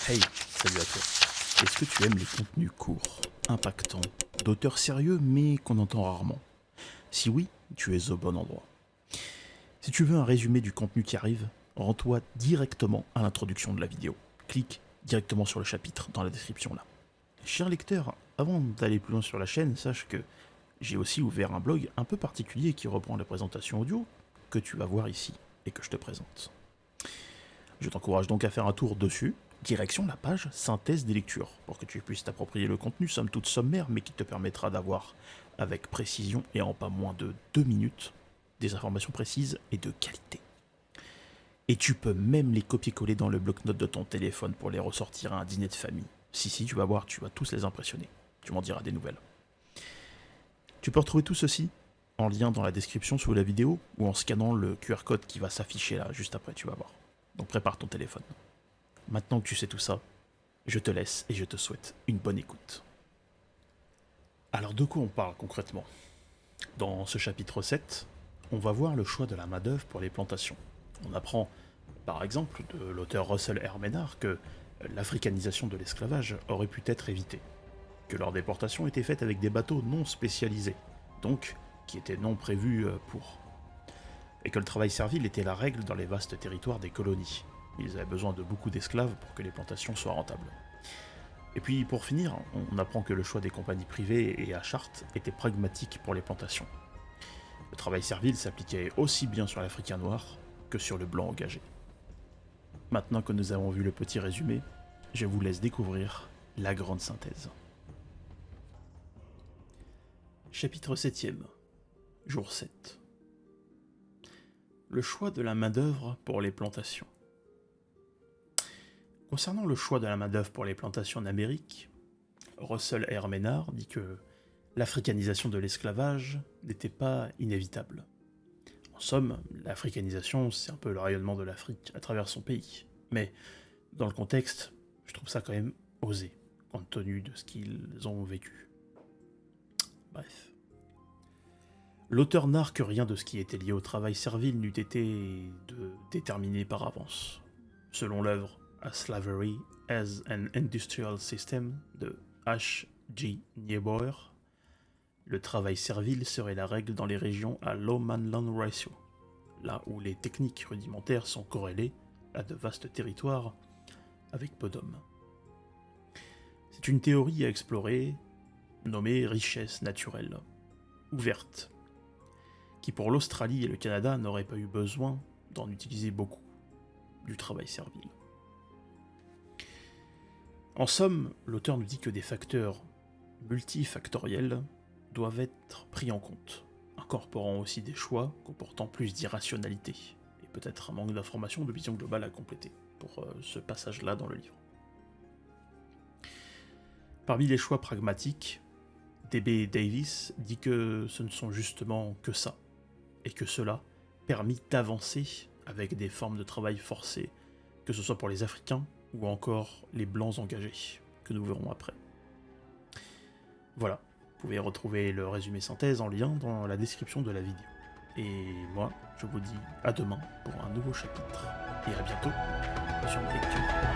Hey, salut à toi. Est-ce que tu aimes les contenus courts, impactants, d'auteurs sérieux mais qu'on entend rarement? Si oui, tu es au bon endroit. Si tu veux un résumé du contenu qui arrive, rends-toi directement à l'introduction de la vidéo. Clique directement sur le chapitre dans la description là. Cher lecteur, avant d'aller plus loin sur la chaîne, sache que j'ai aussi ouvert un blog un peu particulier qui reprend la présentation audio que tu vas voir ici et que je te présente. Je t'encourage donc à faire un tour dessus, direction la page synthèse des lectures, pour que tu puisses t'approprier le contenu, somme toute sommaire, mais qui te permettra d'avoir, avec précision et en pas moins de 2 minutes, des informations précises et de qualité. Et tu peux même les copier-coller dans le bloc-notes de ton téléphone pour les ressortir à un dîner de famille. Si, tu vas voir, tu vas tous les impressionner. Tu m'en diras des nouvelles. Tu peux retrouver tout ceci en lien dans la description sous la vidéo ou en scannant le QR code qui va s'afficher là juste après, tu vas voir. Donc prépare ton téléphone. Maintenant que tu sais tout ça, je te laisse et je te souhaite une bonne écoute. Alors de quoi on parle concrètement? Dans ce chapitre 7, on va voir le choix de la main-d'œuvre pour les plantations. On apprend par exemple de l'auteur Russell R. Ménard que l'africanisation de l'esclavage aurait pu être évitée, que leur déportation était faite avec des bateaux non spécialisés, donc qui étaient non prévus pour, et que le travail servile était la règle dans les vastes territoires des colonies. Ils avaient besoin de beaucoup d'esclaves pour que les plantations soient rentables. Et puis pour finir, on apprend que le choix des compagnies privées et à charte était pragmatique pour les plantations. Le travail servile s'appliquait aussi bien sur l'Africain noir que sur le blanc engagé. Maintenant que nous avons vu le petit résumé, je vous laisse découvrir la grande synthèse. Chapitre 7e, jour 7. Le choix de la main-d'œuvre pour les plantations. Concernant le choix de la main-d'œuvre pour les plantations en Amérique, Russell R. Ménard dit que l'africanisation de l'esclavage n'était pas inévitable. En somme, l'africanisation, c'est un peu le rayonnement de l'Afrique à travers son pays. Mais dans le contexte, je trouve ça quand même osé, compte tenu de ce qu'ils ont vécu. Bref. L'auteur narre que rien de ce qui était lié au travail servile n'eût été déterminé par avance. Selon l'œuvre A Slavery as an Industrial System de H. G. Niebuhr, le travail servile serait la règle dans les régions à low man-land ratio, là où les techniques rudimentaires sont corrélées à de vastes territoires avec peu d'hommes. C'est une théorie à explorer, nommée richesse naturelle, ouverte, qui pour l'Australie et le Canada n'aurait pas eu besoin d'en utiliser beaucoup, du travail servile. En somme, l'auteur nous dit que des facteurs multifactoriels doivent être pris en compte, incorporant aussi des choix comportant plus d'irrationalité, et peut-être un manque d'information de vision globale à compléter pour ce passage-là dans le livre. Parmi les choix pragmatiques, D.B. Davis dit que ce ne sont justement que ça, et que cela permit d'avancer avec des formes de travail forcées, que ce soit pour les Africains ou encore les Blancs engagés, que nous verrons après. Voilà, vous pouvez retrouver le résumé synthèse en lien dans la description de la vidéo. Et moi, je vous dis à demain pour un nouveau chapitre, et à bientôt sur Lecture.